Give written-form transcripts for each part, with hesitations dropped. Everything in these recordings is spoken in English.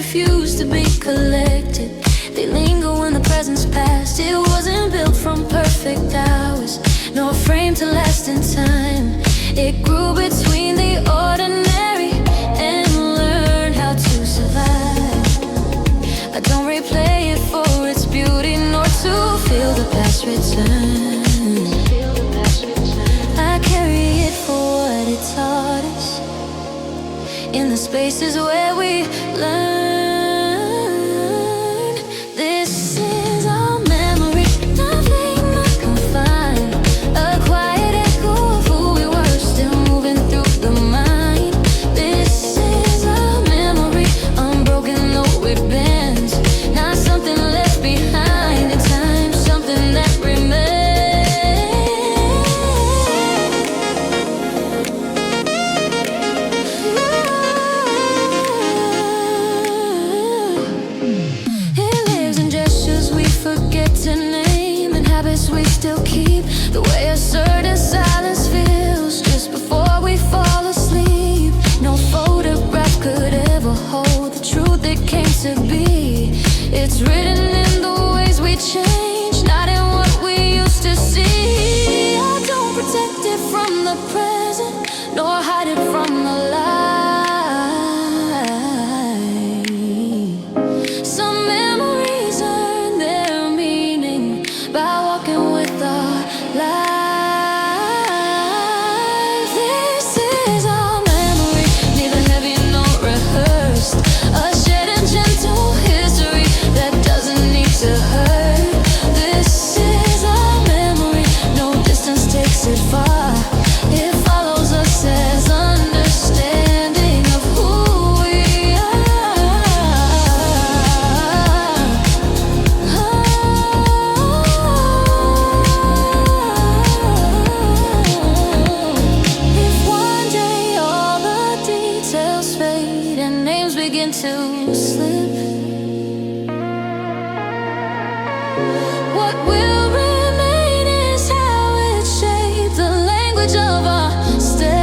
refuse to be collected. They linger when the present's past. It wasn't built from perfect hours, nor framed to last in time. It grew between the ordinary and learned how to survive. I don't replay it for its beauty, nor to feel the past return. I carry it for what it taught us, in the spaces where we learn. This is our memory, nothing not confined. A quiet echo of who we were, still moving through the mind. This is our memory, unbroken though it bends. Not something left behind in time, something that remains. We still keep the way a certain silence feels just before we fall asleep. No photograph could ever hold the truth it came to be. It's written in the ways we change, not in what we used to see. I don't protect it from the present, nor hide it from the light. Some memories earn their meaning by walking with our life. This is our memory, neither heavy nor rehearsed. A shared and gentle history that doesn't need to hurt. This is our memory, no distance takes it far. It follows us as understanding of who we If one day all the details fade and names begin to slip, what will remain is how it shaped the language of our steps.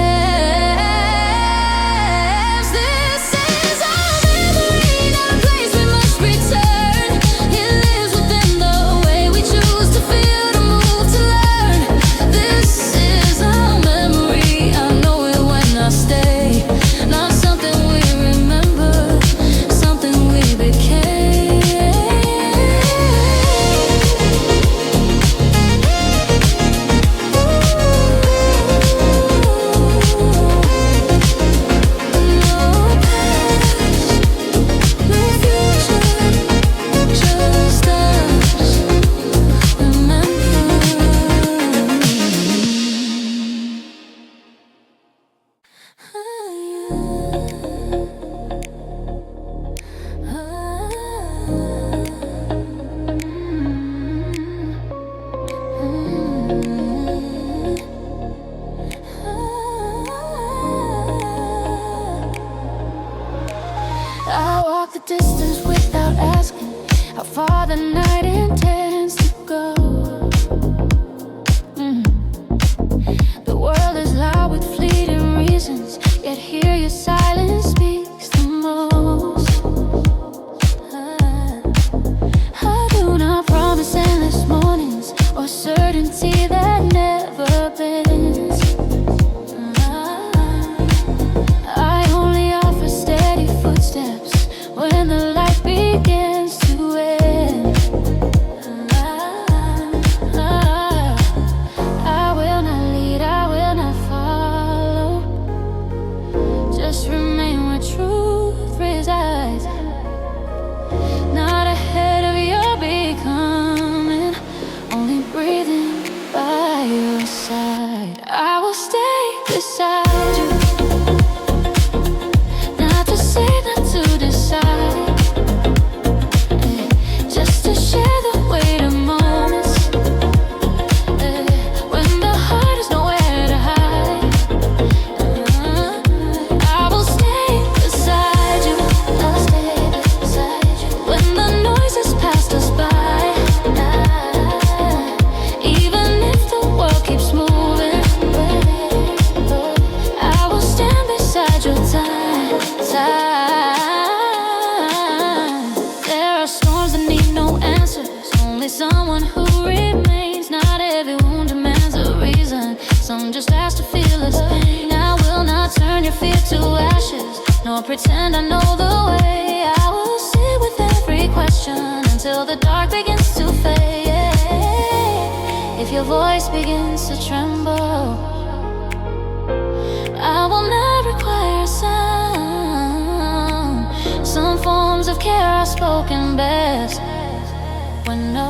This is our memory, not a place we must return. It lives within the way we choose to feel, to move, to learn. This is our memory, I know it when I stay. Not something we remember, something we became. No past, no future, just us. Remember. I walk the distance without asking how far the night intends to go. The world is loud with fleeting reasons, yet here your silence speaks the most. I do not promise endless mornings or certainty that never bends. I only offer steady footsteps when the light begins to end. I will not lead, I will not follow. Just remain where truth resides. Not ahead of your becoming, only breathing by your side. I will stay beside you. Not to say, not to decide. Just to share the weight of moments. When the heart is nowhere to hide. I will stay beside you. I'll stay beside you. When the noise has passed us by. Even if the world keeps moving, nor pretend I know the way. I will sit with every question until the dark begins to fade. If your voice begins to tremble, I will not require a sound. Some forms of care are spoken best when no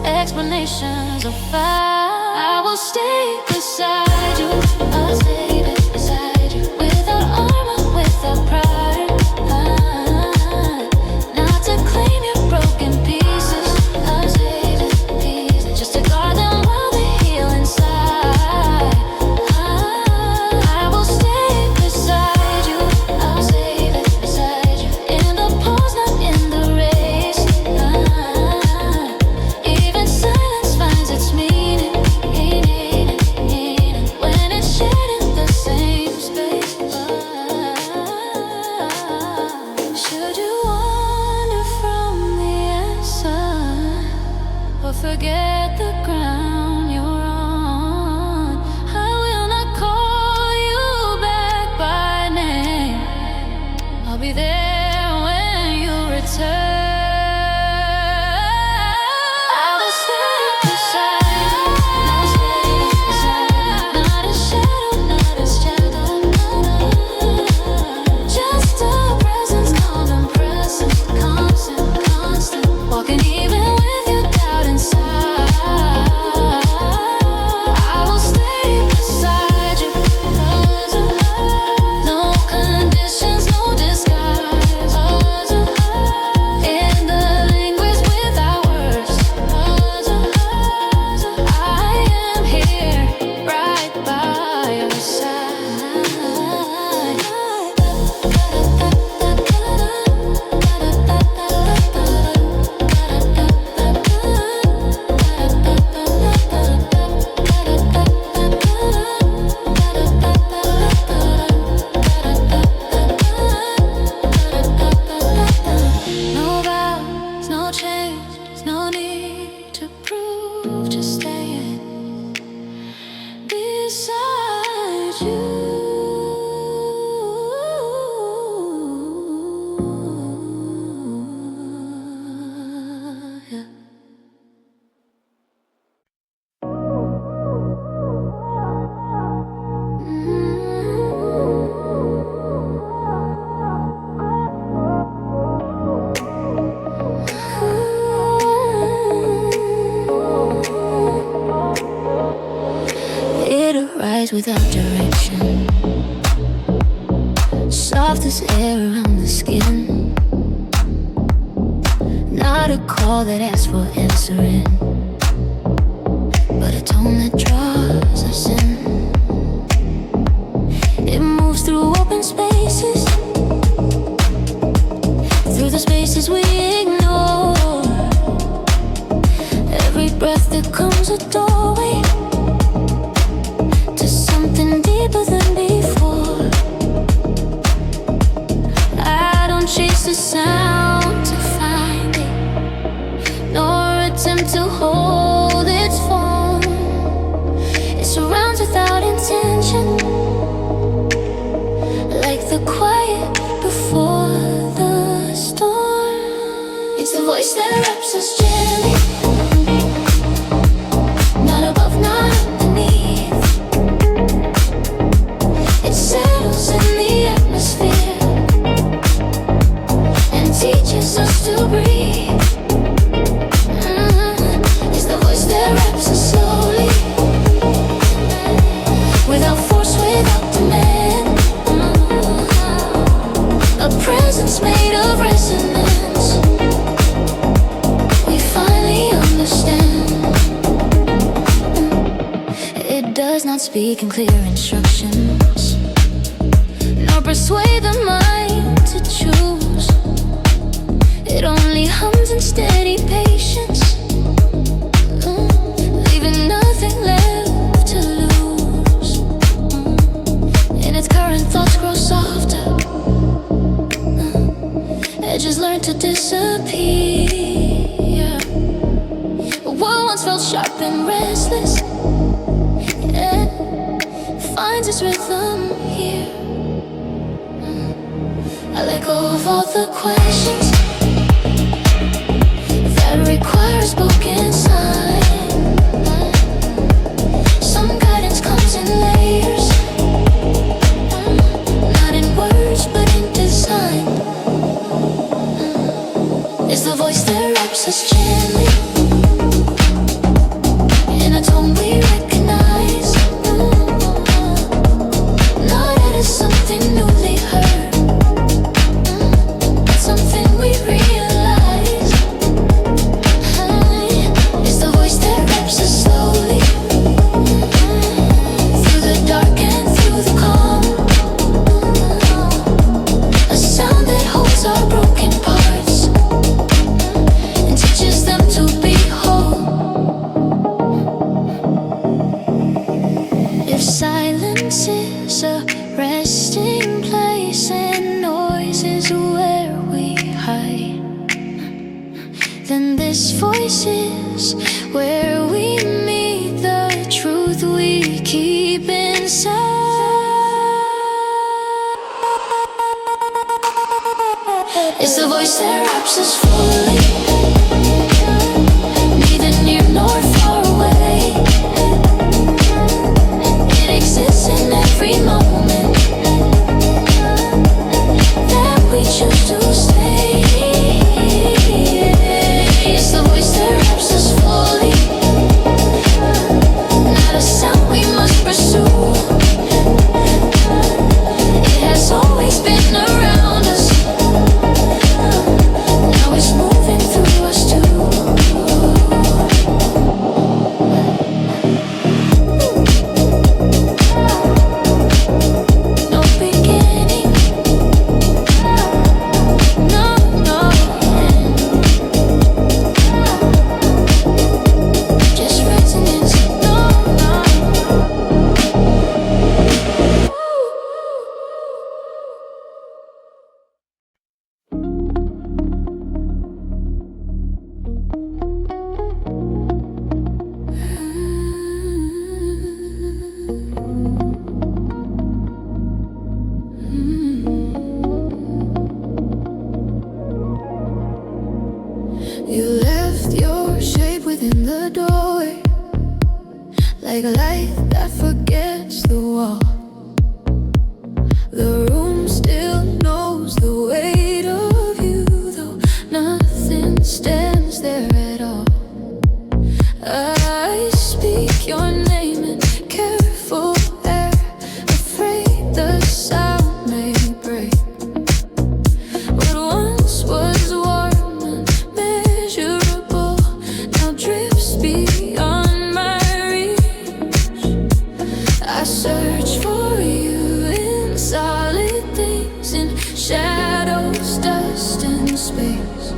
explanations are found. I will stay beside you, I'll stay beside you, without armor, without pride. Not to claim your broken pieces, I'll save it pieces, just to guard them while they heal inside. I will stay beside you, I'll save it beside you, in the pause, not in the race. Even silence finds its meaning when it's shared in the same space. Should you wander from the answer or forget the ground you're on, I will not call you back by name. I'll be there when you return. I will stay beside you, I'll stay beside you, not a shadow, not a shadow, just a presence, calm and present, constant, walking even with your doubt inside. I will stay beside you, no conditions, no disguise, in the language without words. I am here, right by your side. No vows, no change, no need to prove, just staying beside you. Yeah. It arrives without direction, soft as air around the skin. Not a call that asks for answering, but a tone that draws us in. It moves through open spaces, through the spaces we ignore. Every breath that comes a doorway to something deeper than before. I don't chase the sound to find it, nor attempt to hold its form. It surrounds without intention, like the quiet before the storm. It's the voice that wraps us gently, not above, not underneath. It settles in the atmosphere and teaches us to breathe. It's the voice that wraps us slowly, without force, without demand. A presence made of resonance, we finally understand. It does not speak in clear instructions, nor persuade the mind to choose. It only hums in steady patience, leaving nothing left to lose. In its current, thoughts grow softer, edges learn to disappear. What once felt sharp and restless, finds its rhythm here. solve all the questions that require a spoken sign. Some guidance comes in layers, not in words but in design. It's the voice that wraps us gently in a tone we recognize, not as something newly heard, but something we realize. It's the voice that wraps us slowly through the dark and through the calm, a sound that holds our broken parts and teaches them to be whole. If silence is a resting place and noise is where we hide, then this voice is where we meet the truth we keep inside. It's the voice that wraps us fully, neither near nor far away. It exists in every moment that we choose to stay. It's the voice that wraps us fully, not a sound we must pursue. It has always been around us, now it's moving through us too. No beginning, no end, just resonance, no. You left your shape within the doorway, like a light that forgets the wall. The room still knows the weight of you, though nothing stands there at all. I speak your name in careful air, afraid the sound may break. What once was warm and measurable now drifts beyond my reach. I search for you in solid things, in shadows, dust, and space,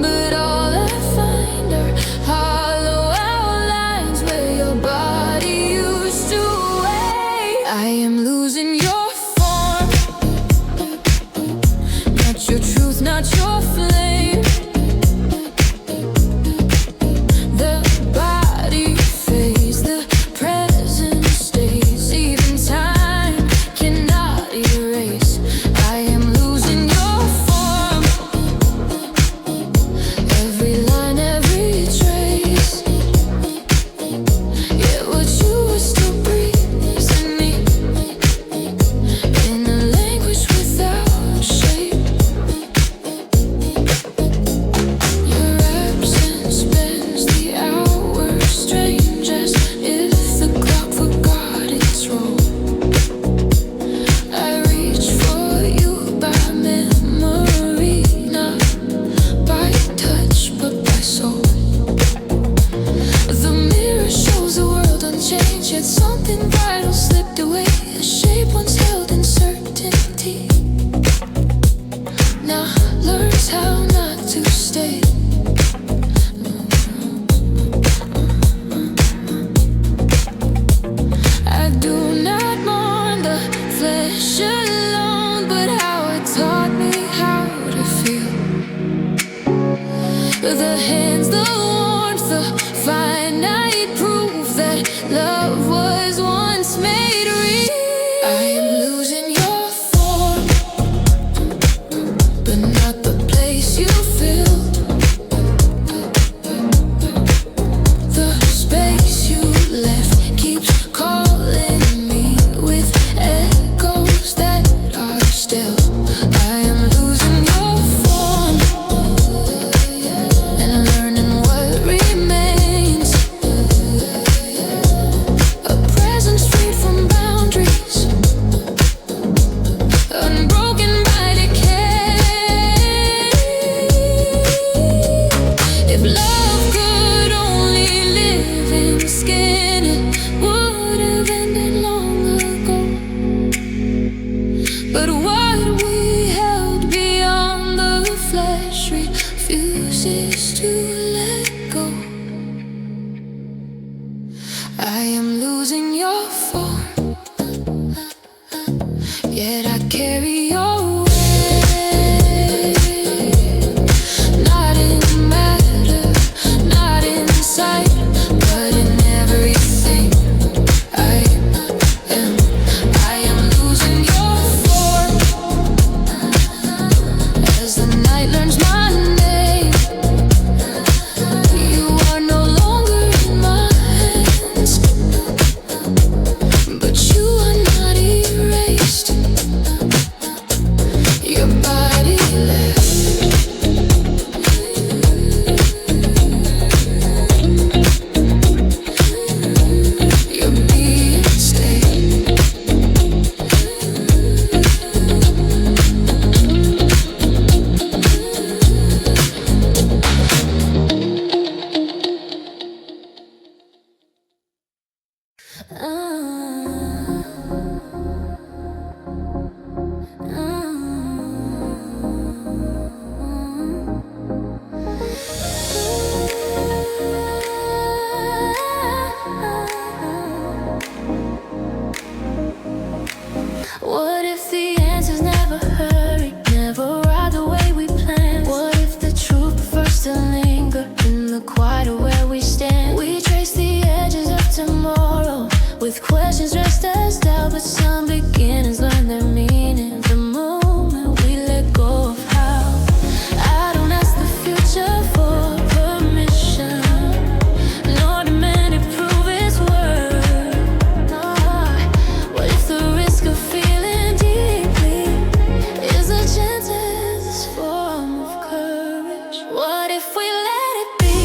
but all I find are hollow outlines where your body used to wait. I am losing your form, not your truth, not your flame. The body fades, the present stays, even time cannot erase. I am losing your form, every line, every trace. Yet what you were still breathes in me, in a language without shape. Your absence bends the hours, strange as if the clock forgot its role. I reach for you by memory, not by touch but by soul. The mirror shows the world unchanged, yet something vital slipped away. A shape once held in certainty now learns how not to stay. I do not mourn the flesh alone, but how it taught me how to feel. The hands, the warmth, the finite proof that love was once made real. I am losing your form, yet I carry your weight. Not in matter, not in sight, but in everything I am. I am losing your form as the night learns my name. You are no longer in my hands, but you are not erased. Your body left. Your being stayed. What if the answers never hurry, never ride the way we planned? What if the truth prefers to linger in the quiet of where we stand? We trace the edges of tomorrow with questions dressed as doubt, but some beginnings learn their meaning the moment we let go of how. I don't ask the future for permission, nor demand it prove its worth. No. What if the risk of feeling deeply is the gentlest form of courage? What if we let it be?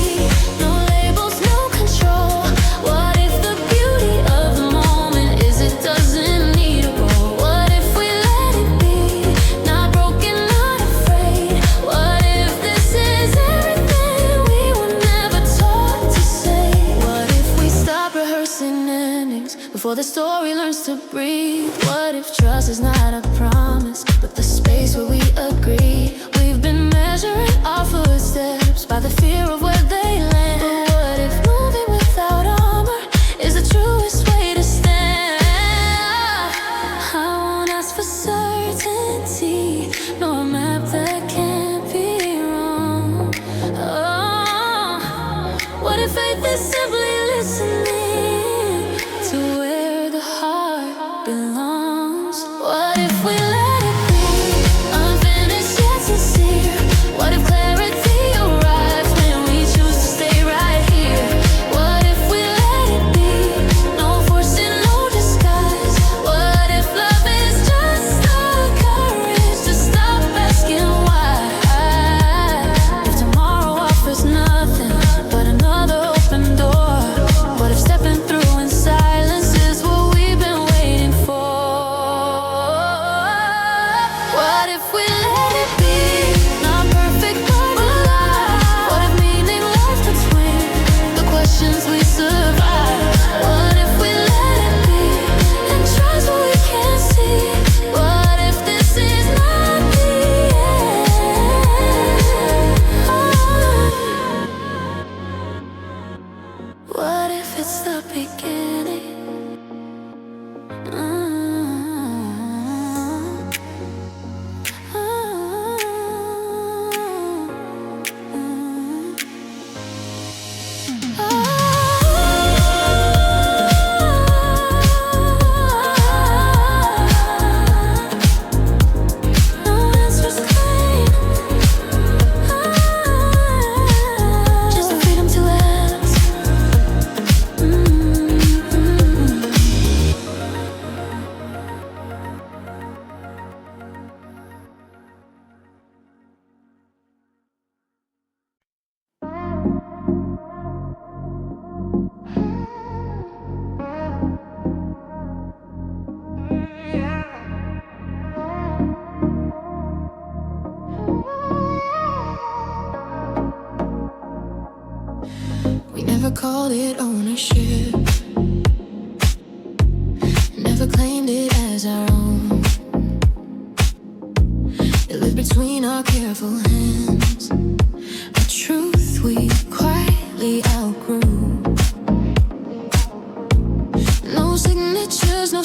No labels, no control. What if the beauty of the moment is it doesn't need a goal? What if we let it be? Not broken, not afraid. What if this is everything we were never taught to say? What if we stop rehearsing endings before the story learns to breathe? What if trust is not a promise, but the space where we agree? We've been measuring our footsteps by the fear of where they land. But what if moving without armor is the truest way to stand? I won't ask for certainty, nor a map that can't be wrong. Oh, what if faith is simply listening to where the heart belongs? What if we let it be, unfinished yet sincere? What if clarity arrives when we choose to stay right here? What if we let it be, no forcing, no disguise? What if love is just the courage to stop asking why? If tomorrow offers nothing but another open door, what if stepping through in silence is what we've been waiting for? What if we let it be, not perfect but alive? What if meaning lies between the questions we survive? What if we let it be and trust what we can't see? What if this is not the end? What if it's the beginning? No answers claim, just the freedom to ask. We never called it ownership, never claimed it as our own. It lived between our careful hands, a truth we quietly outgrew.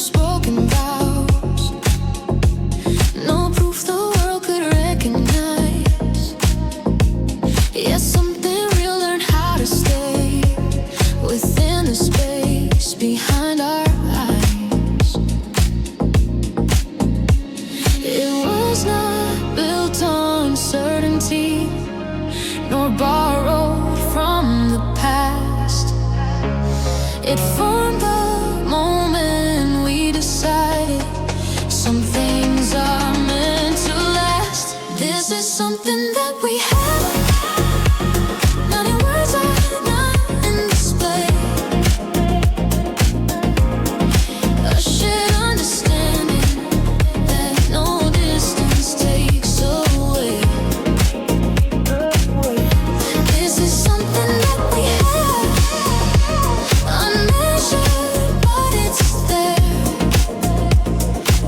those broken vows. No proof the world could recognize. Yet something real learned how to stay within the space behind our eyes. It was not built on certainty, nor borrowed from the past. It formed the moment we decided some things are meant to last. This is something that we have, not in words or not in display. A shared understanding that no distance takes away. This is something that we have, unmeasured, but it's there.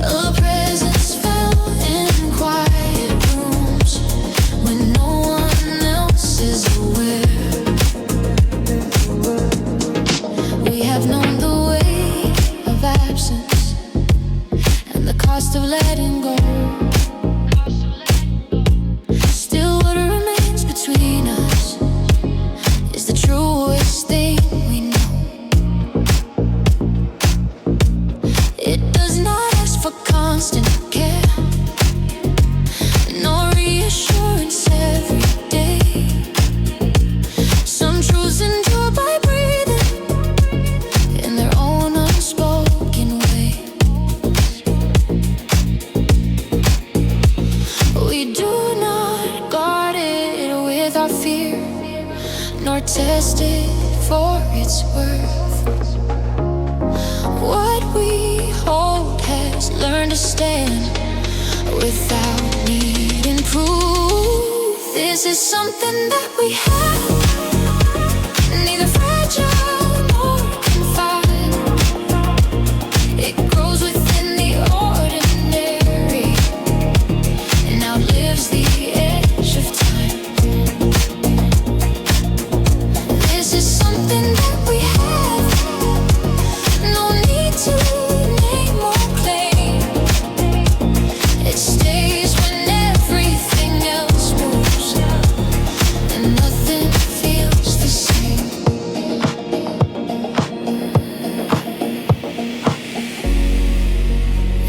A presence felt in quiet rooms when no one else is aware. We have known the weight of absence and the cost of letting go. Still, what remains between us is the truest thing we know. It does not ask for constant care, no reassurance every day. Some truths endure by breathing in their own unspoken way. We do not guard it with our fear, nor test it for its worth. What we hold has learned to stand without needing proof. This is something that we have, neither fragile nor confined. It grows within the ordinary and outlives the edge of time. This is something that we have, no need to name or claim. It stays when everything else moves and nothing feels the same.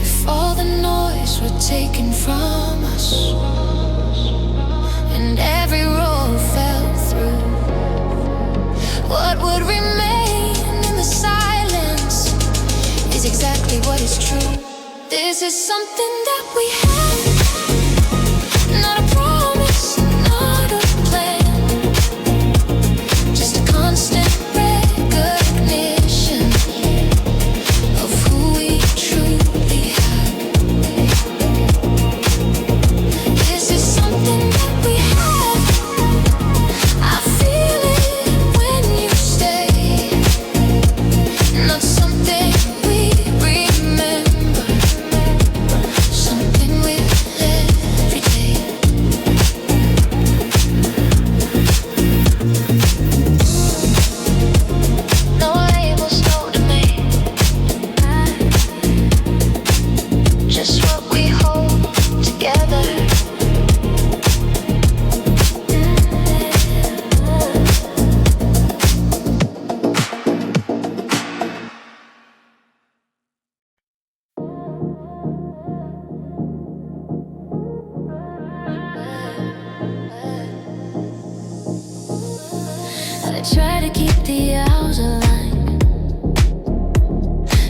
If all the noise were taken from us and every road fell through, what would remain in the silence is exactly what is true. This is something that we have, not a promise, not a plan, just a constant recognition of who we truly have. This is something that we have. I feel it when you stay, not something we remember, something we live every day. No labels, no domain, just what we hold together. I try to keep the hours aligned,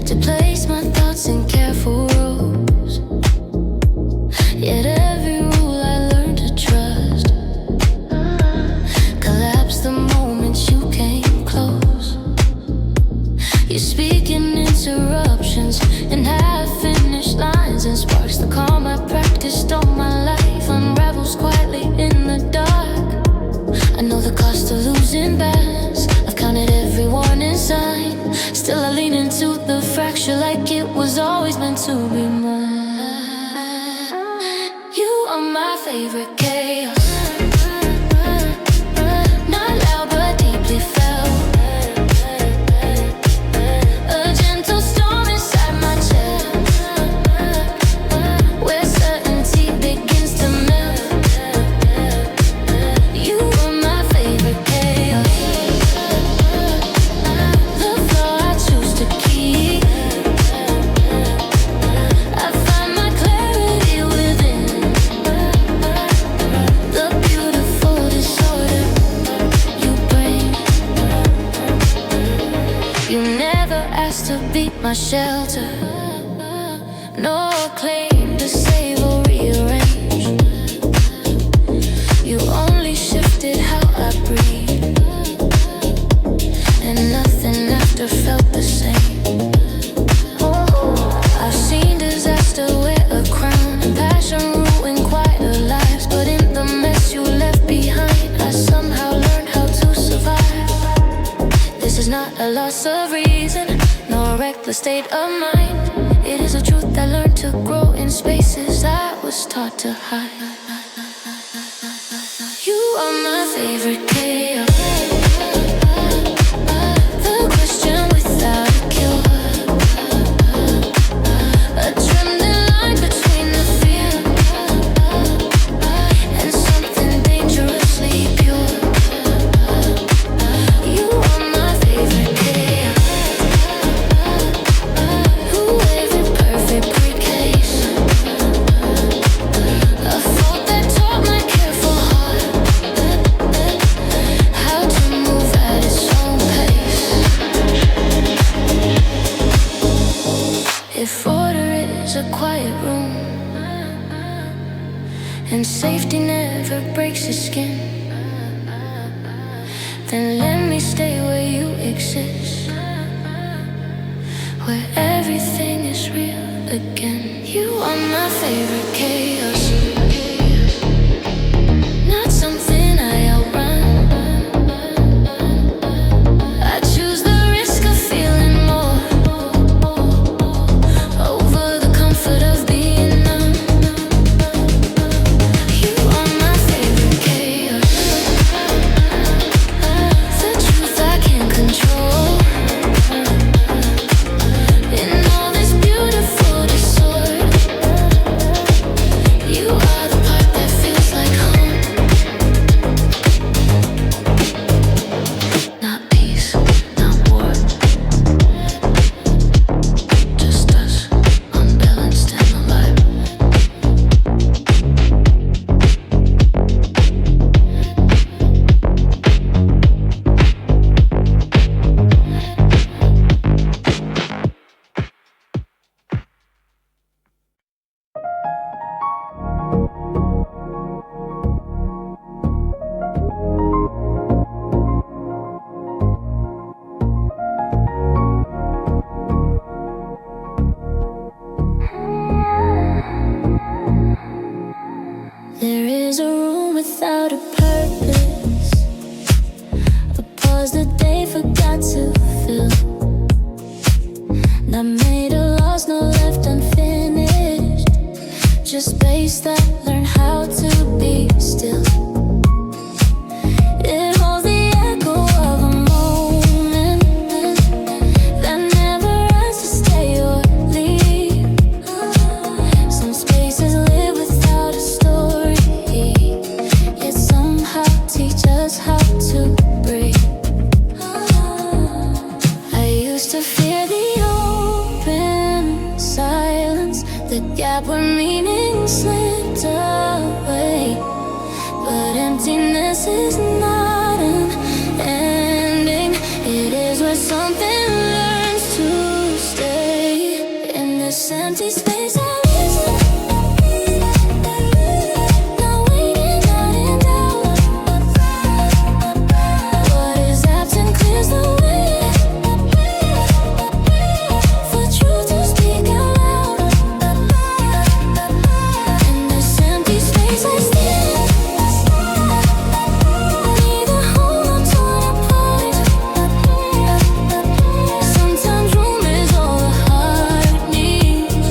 to place my thoughts in careful rows. Yet every rule I learned to trust collapsed the moment you came close. You speak in interruptions and half-finished lines, and sparks the calm I practiced all my life unravels quietly in the dark. I know the cost of losing balance, I've counted every warning sign. Still I lean into the fracture like it was always meant to be mine. You are my favorite chaos, not loud but deeply felt. A gentle storm inside my chest. You never asked to be my shelter, no claim to save or rearrange. You only shifted how I breathe, and nothing after felt the same. I've seen disaster wear a crown and passion ruin quieter lives, but in the mess you left behind, I somehow learned how to survive. This is not a loss of reason, nor a reckless state of mind. It is a truth that learned to grow in spaces I was taught to hide. You are my favorite chaos, the question without a cure, a trembling line between the fear and something dangerously pure. You are my favorite chaos, who every perfect pre-case, a fault that taught my careful heart how to move at its own pace. If order is a quiet room and safety never breaks your skin, then let me stay where you exist, where everything is real again. You are my favorite chaos, not something I outrun. I choose the risk of feeling more over the comfort of being numb. You are my favorite chaos, the truth I can't control. In all this beautiful disorder, you are the part that feels like home. Not peace, not war, just us, unbalanced and alive. There is a room without a purpose, a pause that they forgot to fill, not made of loss, no left unfinished, just space that learned how to be still. It holds the echo of a moment that never has to stay or leave. Some spaces live without a story, yet somehow teach us how to breathe. I used to fear the open silence, the gap where meaning slipped away. But emptiness is not an ending, it is where something learns to stay. In this empty space I listen, not waiting, not in doubt. What is absent clears the way for truth to speak out loud. In this empty space I stand, neither whole nor torn apart. Sometimes room is all the heart needs.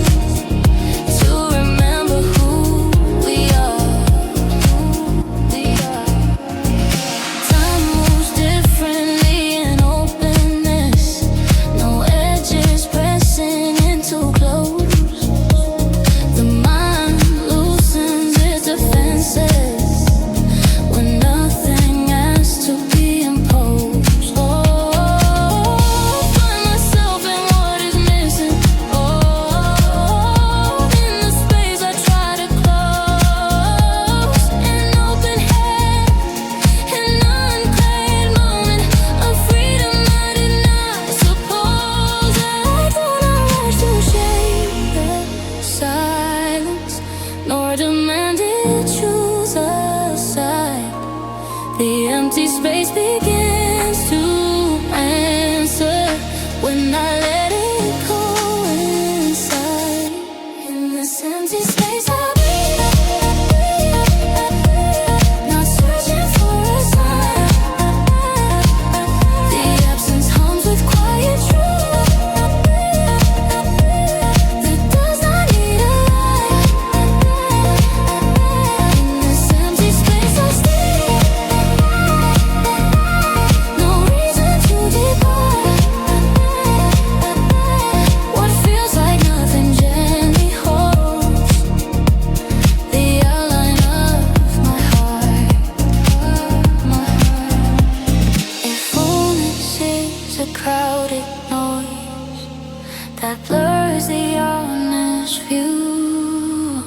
that blurs the honest view.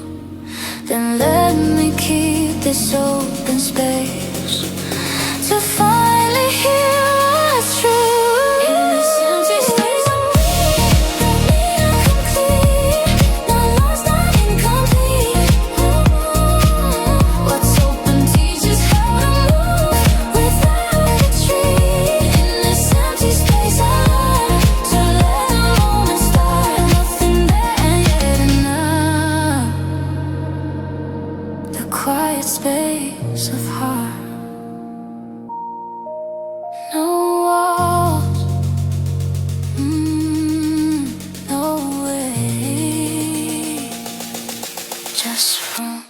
Then let me keep this open space to finally hear what's true. In this empty space, I'm complete, not lost, not incomplete. What's open teaches how to move without retreat. In this empty space, I learn to let the moment start. Nothing there and yet enough. The quiet space of heart. No walls, no way, just room.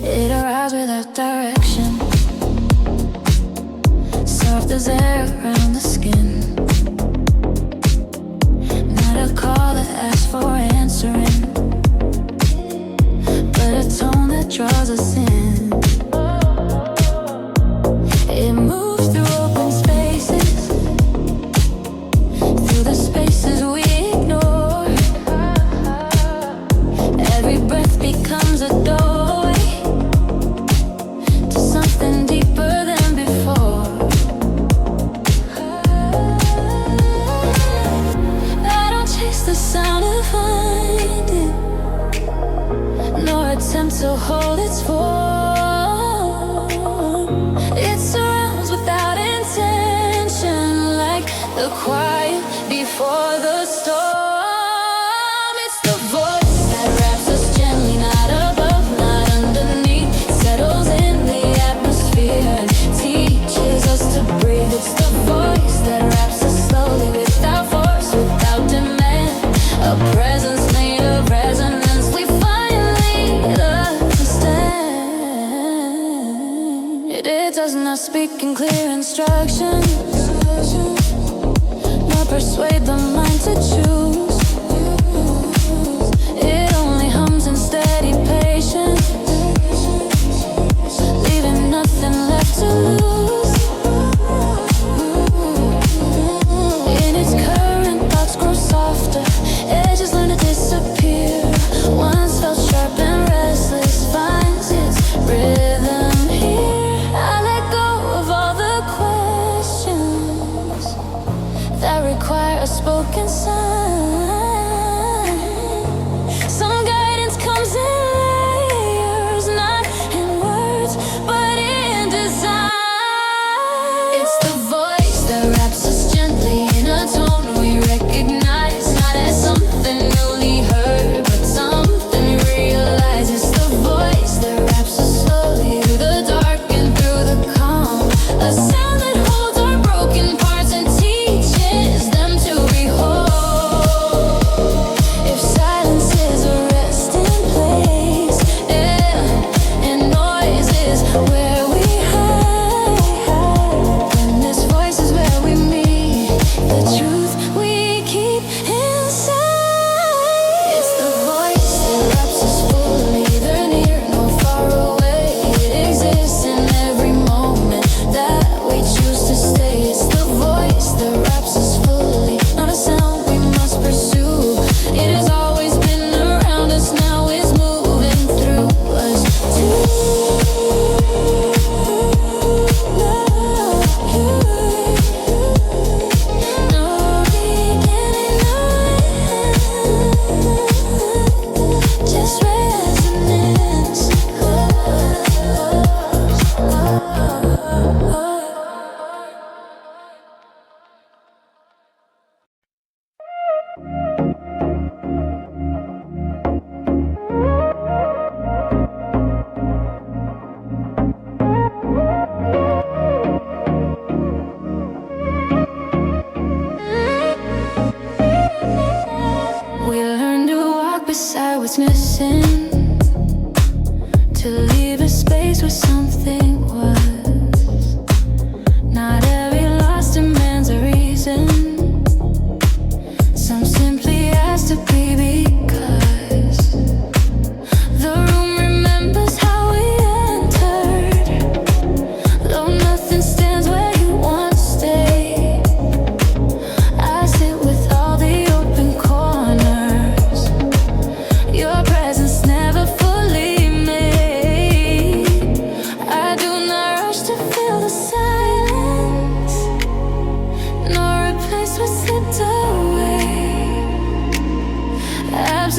It arrives without direction, soft as air around the skin. Not a call that asks for answering, but a tone that draws us in. It moves through open spaces, through the spaces we ignore. Every breath becomes a doorway to something deeper than before. I don't chase the sound to find it, nor attempt to hold its form. It surrounds without intention, like the quiet before the storm. It's the voice that wraps us gently, not above, not underneath. Settles in the atmosphere and teaches us to breathe. It's the voice that wraps us slowly, without force, without demand. A presence made of resonance we finally understand. It does not speak in clear instructions, nor persuade the mind to choose. It only hums in steady patience, leaving nothing left to lose. In its current, thoughts grow softer, edges learn to disappear. Once felt sharp and restless finds its rhythm here. I let go of all the questions that require a spoken sign. Some guidance comes in layers, not in words, but in design. It's the voice that wraps us gently in a tone we recognize, not as something newly heard, but something we realize. It's the voice that wraps us slowly through the dark and through the calm. A sound that holds our broken parts and teaches them to be whole.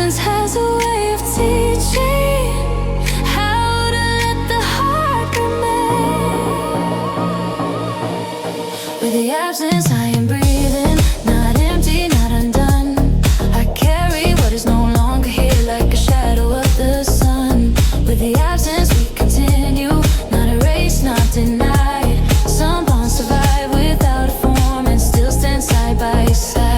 absence has a way of teaching how to let the heart remain. With the absence I am breathing, not empty, not undone. I carry what is no longer here like a shadow of the sun. With the absence we continue, not erased, not denied. Some bonds survive without a form and still stand side by side.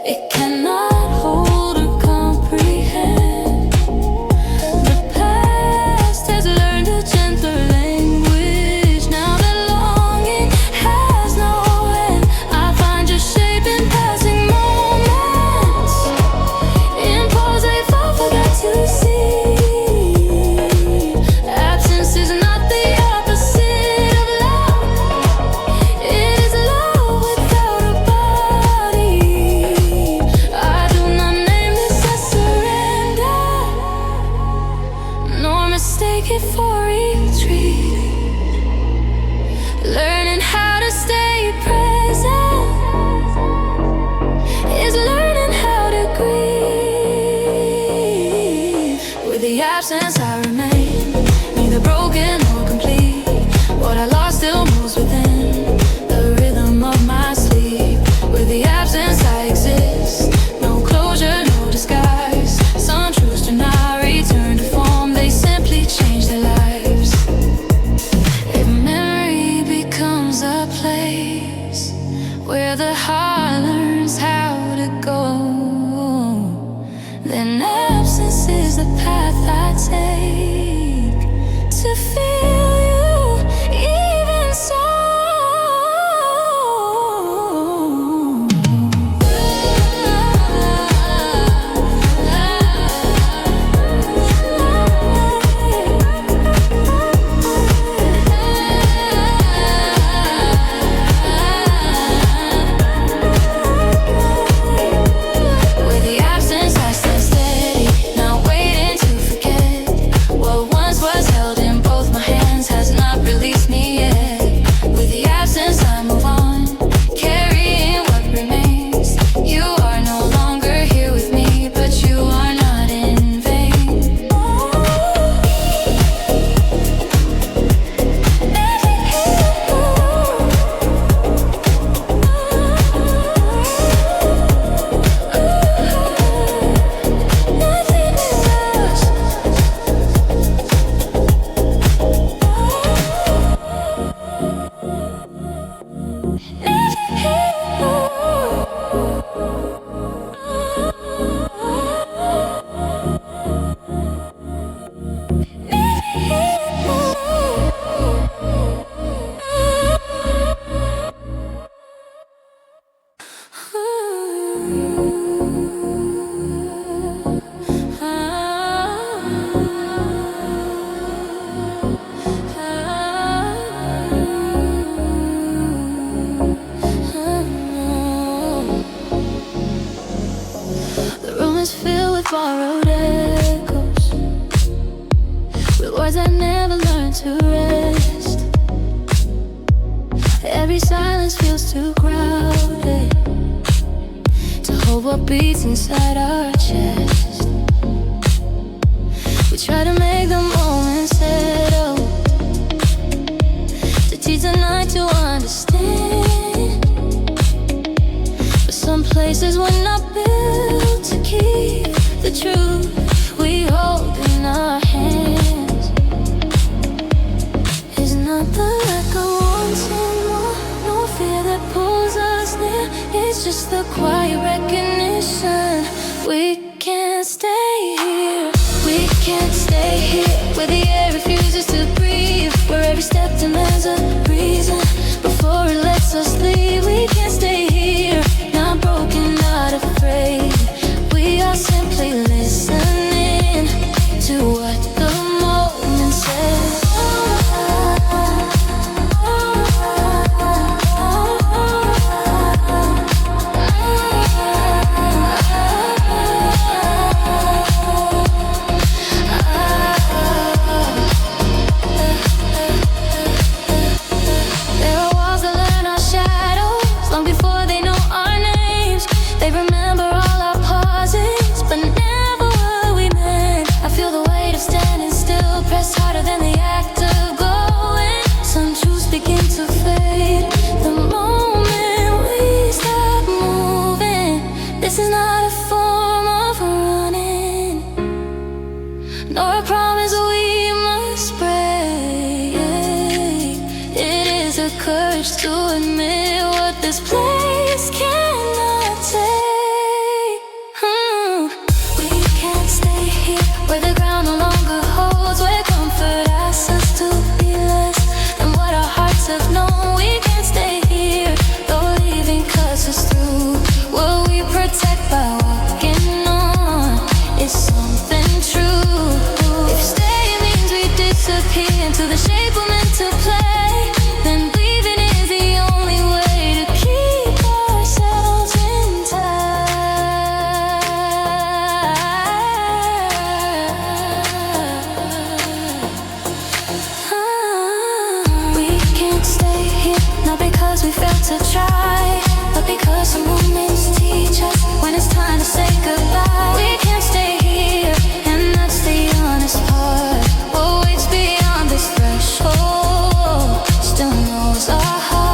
It cannot hold or comprehend. The past has learned a gentler language. Now the longing has no end. I find your shape in passing moments, in pause I fall, forgot to see. Absence is not the opposite of love. It is love without a body. Mistake it for retreat. Learning how to stay present is learning how to grieve. With the absence I remain, neither broken nor complete. What I lost still moves within the rhythm of my sleep. With the absence I exist, no closure, no disguise. Some truths do not return to form, they simply change their lives. If memory becomes a place where the heart learns how to go, then absence is the path I take to feel you even so. With the absence I stand steady, not waiting to forget. What once was held in both my hands has not released me yet. With the absence I move on, carrying what remains. You are no longer here with me, but you are not in vain. The room is filled with borrowed echoes, with words I never learned to rest. Every silence feels too crowded to hold what beats inside our chest. We try to make the moment settle, to teach the night to understand. But some places were not built to keep the truth we hold in our hands. It's not the lack of wanting more, no fear that pulls us near. It's just the quiet recognition we can't stay here. We can't stay here where the air refuses to breathe, where every step demands a reason before it lets us leave. We can't stay here, not broken, not afraid. We are simply listening to what the moment says. courage to admit what this place cannot take. We can't stay here where the ground no longer holds, where comfort asks us to be less than what our hearts have known. We can't stay here, though leaving cuts us through. What we protect by walking on is something true. If staying means we disappear into the shape we're meant to play, then leaving is the only way to keep ourselves intact. We can't stay here, not because we failed to try, but because some moments teach us when it's time to say goodbye. We can't stay here, and that's the honest part. What waits beyond this threshold still knows our heart.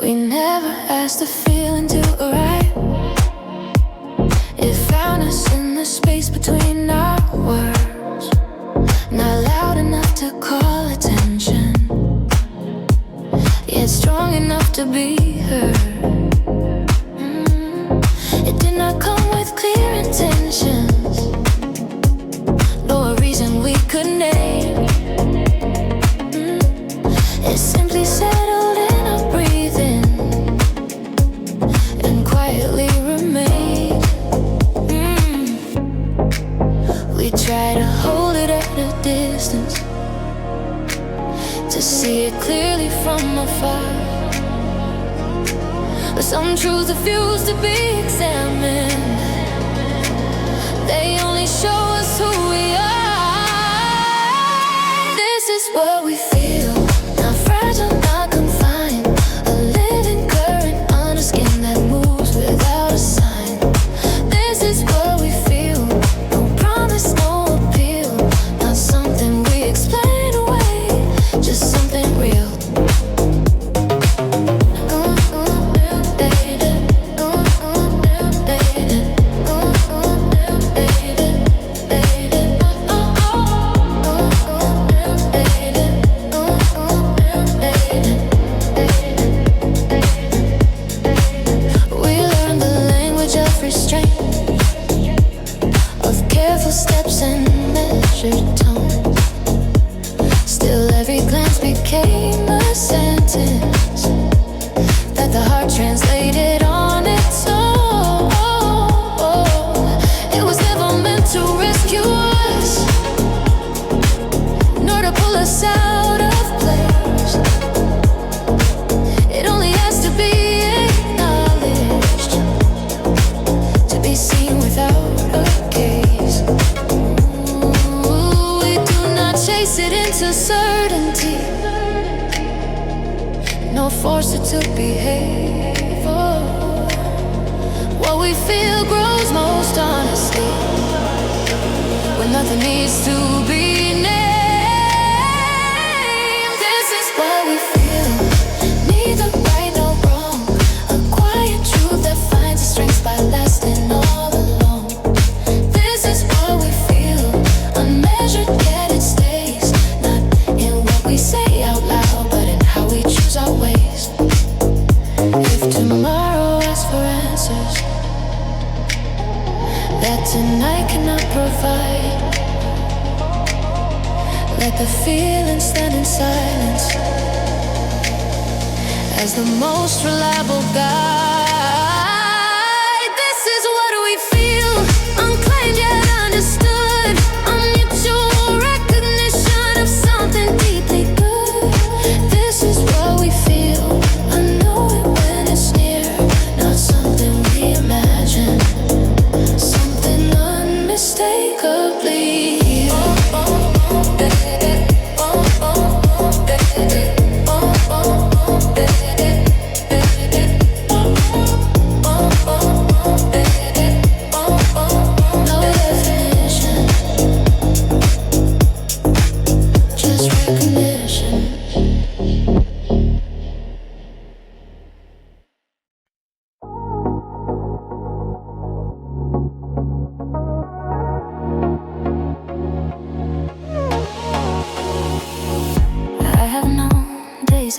We never asked the feeling to arrive. It found us in the space between our words, not loud enough to call attention, yet strong enough to be heard. It did not come with clear intentions, nor a reason we could name. It simply settled in our breathing and quietly remained. We try to hold it at a distance, to see it clearly from afar, but some truths refuse to be examined. They only show us who we are. This is what we feel, not fragile, not confined, a living current on a skin that moves without a sign. This is what we feel, no promise, no appeal, not something we explain away, just something real. Steps and measured tones. Still every glance became a sentence that the heart translated on its own. It was never meant to rescue us, nor to pull us out of place. It only has to be acknowledged, to be seen without a gaze. Chase it into certainty, nor force it to behave. What we feel grows most honestly, when nothing needs to be named. This is what we feel, neither right nor wrong, a quiet truth that finds its strength by lasting all alone. This is what we feel, unmeasured yet it stays, not in what we say out loud, but in how we choose our ways. If tomorrow asks for answers that tonight cannot provide, let the feeling stand in silence as the most reliable guide.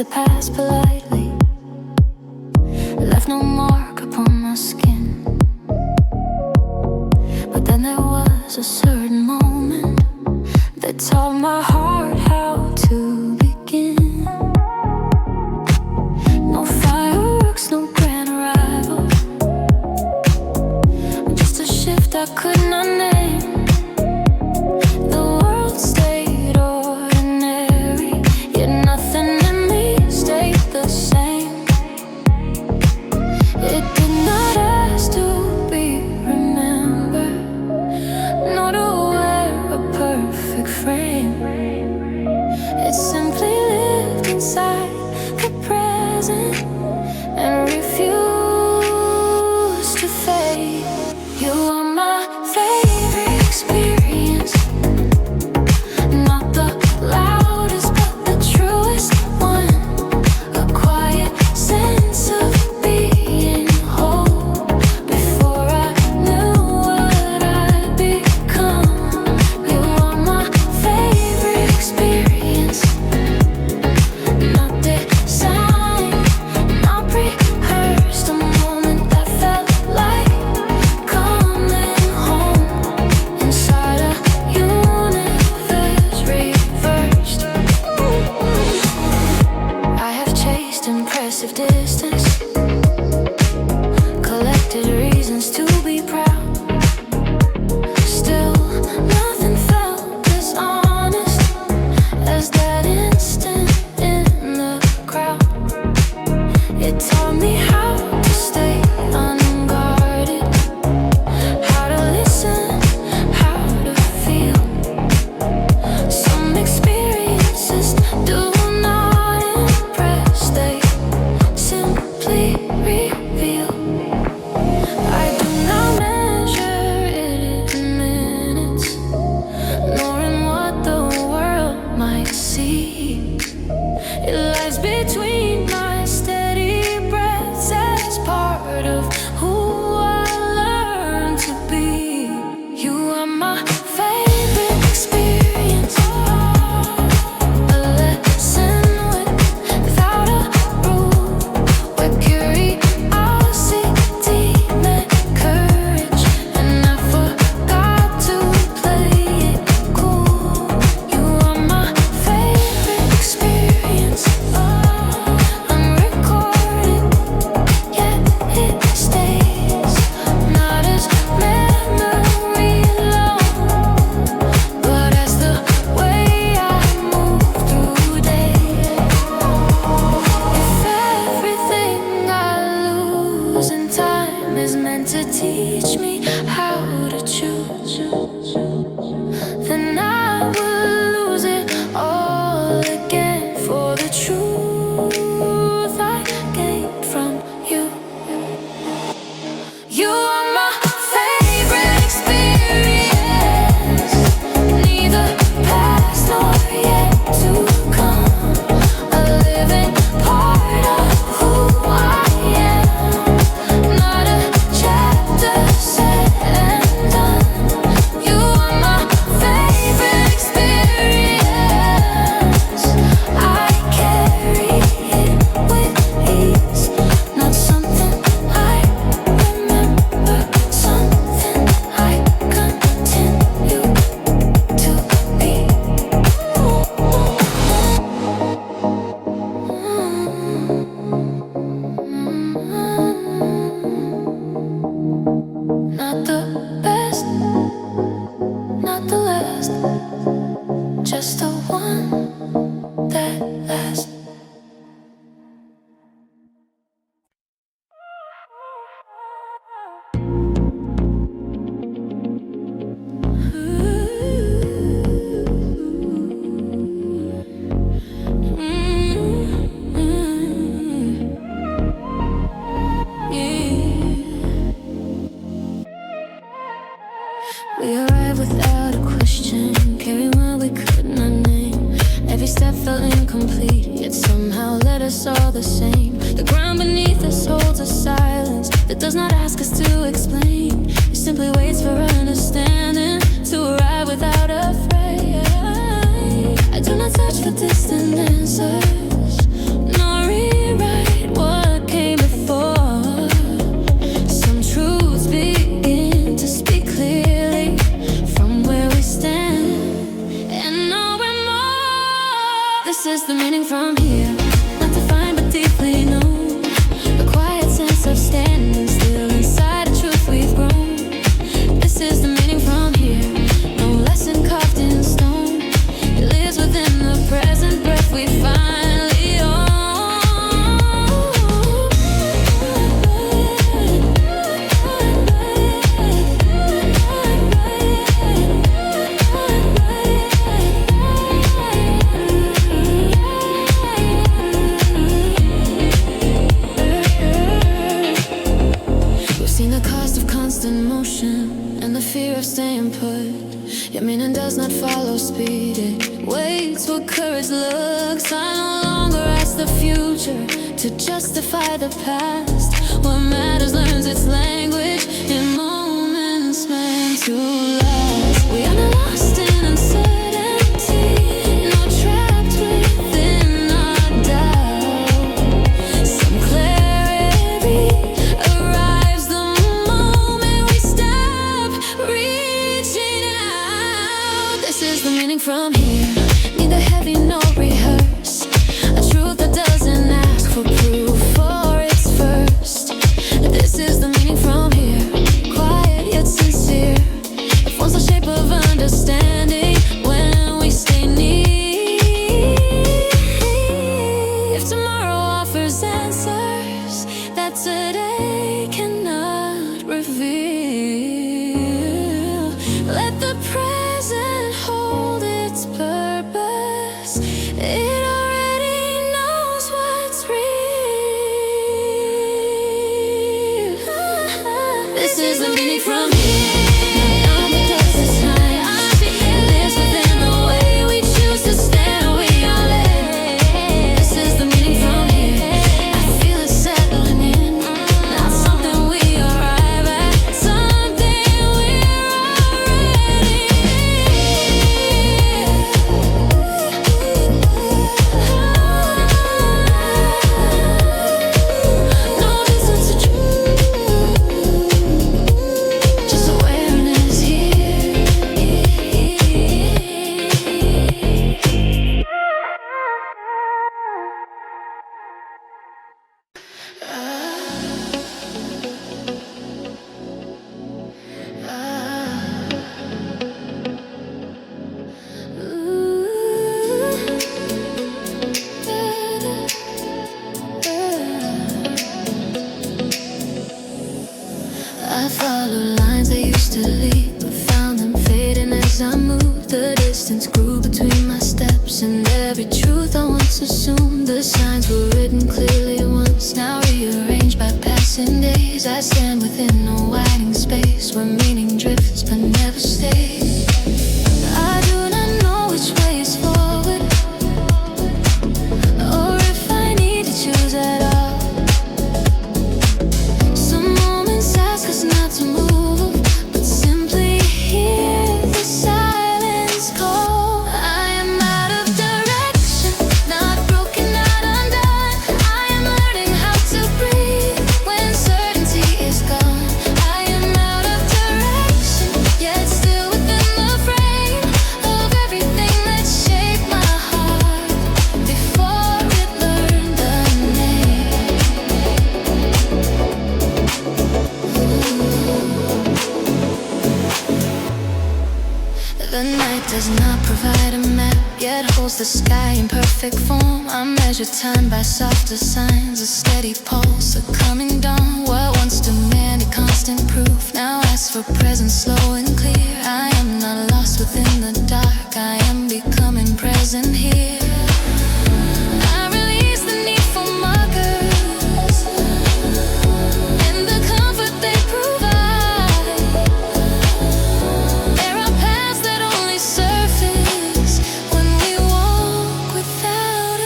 to pass politely, left no mark upon my skin. But then there was a certain moment that taught my heart how to begin. No fireworks, no grand arrival, just a shift I could not name. The world stayed ordinary, yet nothing in me stayed the same. It did not ask to be remembered, nor to wear a perfect frame. It simply lived inside the present and refused to fade. You are my favorite experience, not the loudest but the truest one. A quiet sense of being whole before I knew what I'd become. You are my favorite experience, not designed, not rehearsed. A moment that felt like coming home inside a universe reversed. I have chased impressive distance, collected reasons to be proud. Still, nothing felt as honest as that instant in the crowd. It taught me how to stay unguarded, how to listen, how to feel. Some experiences do not impress, they simply reveal. I do not measure it in minutes, nor in what the world might see. It lies between my steady breaths as part of who I learned to be. You are my favorite experience, a lesson without a rule, where curiosity met courage, and I forgot to play it cool. You are my favorite experience, unrecorded, yet it stays, not as memory alone, but as the way I move through days. If everything I lose in time is meant to teach me how to choose, then I will lose it all again for the truth I gained from you. You are my favorite experience, neither past nor yet to come. A living part of who I am, not a chapter set and done. You are my favorite experience. I carry it with ease, not something I remember, something I continue to be. Not the best, not the last, just the one that lasts. We arrived without a question, carrying what we could not name. Every step felt incomplete, yet somehow led us all the same. The ground beneath us holds a silence that does not ask us to explain. It simply waits for understanding to arrive without a phrase. I do not search for distant answers, does not follow speed, it waits where courage looks. I no longer ask the future to justify the past. What matters learns its language in moments meant to last. We are not lost in uncertainty, nor trapped within our doubt. Some clarity arrives the moment we stop reaching out. This is the meaning from here, neither heavy nor rehearsed. A truth that doesn't ask for proof for its first. This is the meaning from here, quiet yet sincere. It forms the shape of understanding when we stay near. If tomorrow offers answers that today cannot reveal, let the present hold its purpose. It already knows what's real. This is the meaning from here. None that does this time. It lives within the way we choose to stand. We are led. This is the meaning from here. I feel it settling in. Not something we arrive at, something we're already in. No distance to just awareness here. I followed lines that used to lead, but found them fading as I moved. The distance grew between my steps, and every truth I once assumed. The signs were written clearly once, now rearranged by passing days. I stand within a widening space where meaning drifts but never stays. I do not know which way is forward, or if I need to choose at all. Some moments ask us not to move, but simply hear the silence call. I am out of direction, not broken, not undone. I am learning how to breathe when certainty is gone. I am out of direction, yet still within the frame of everything that shaped my heart before it learned the name. The night does not provide a map, yet holds the sky in perfect form. I measure time by softer signs, a steady pulse, a coming dawn. What once demanded constant proof now asks for presence slow and clear. I am not lost within the dark, I am becoming present here. I release the need for markers and the comfort they provide. There are paths that only surface when we walk without a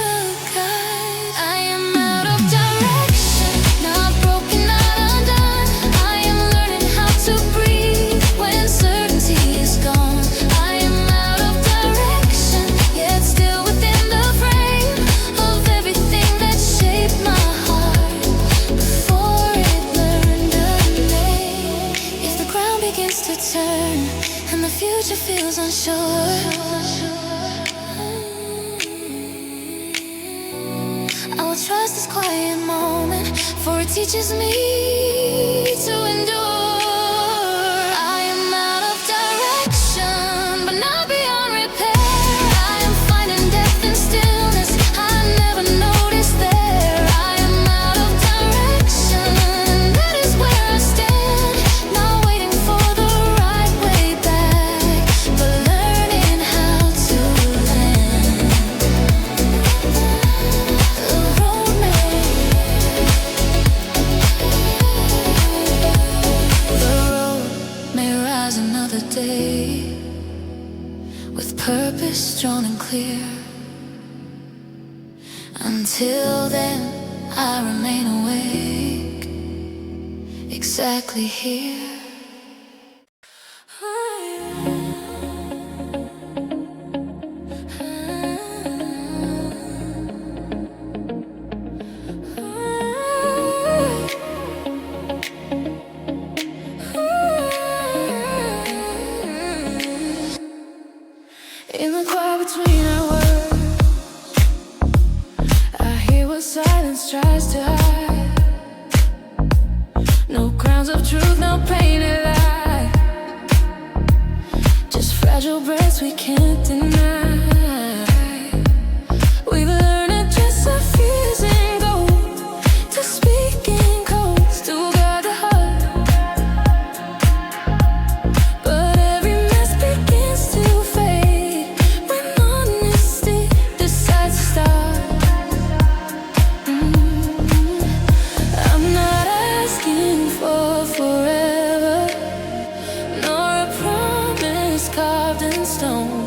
guide. I am out of direction, not broken, not undone. I am learning how to breathe when certainty is gone. I am out of direction, yet still within the frame of everything that shaped my heart before it learned a name. If the ground begins to turn and the future feels unsure, I will trust this quiet moment, for it teaches me to endure. I am out of direction, but not beyond repair. I am finding depth in stillness I never noticed there. I am out of direction, that is where I stand, not waiting for the right way back, but learning how to land the road made. I remain awake, exactly here. In the quiet between our words, I hear what silence tries to hide. No crowns of truth, no painted lie, just fragile breaths we can't deny. We've learned to dress our fears in gold, to speak in codes, to guard the heart. But every mask begins to fade when honesty decides to start. I'm not asking for forever, nor a promise carved in stone.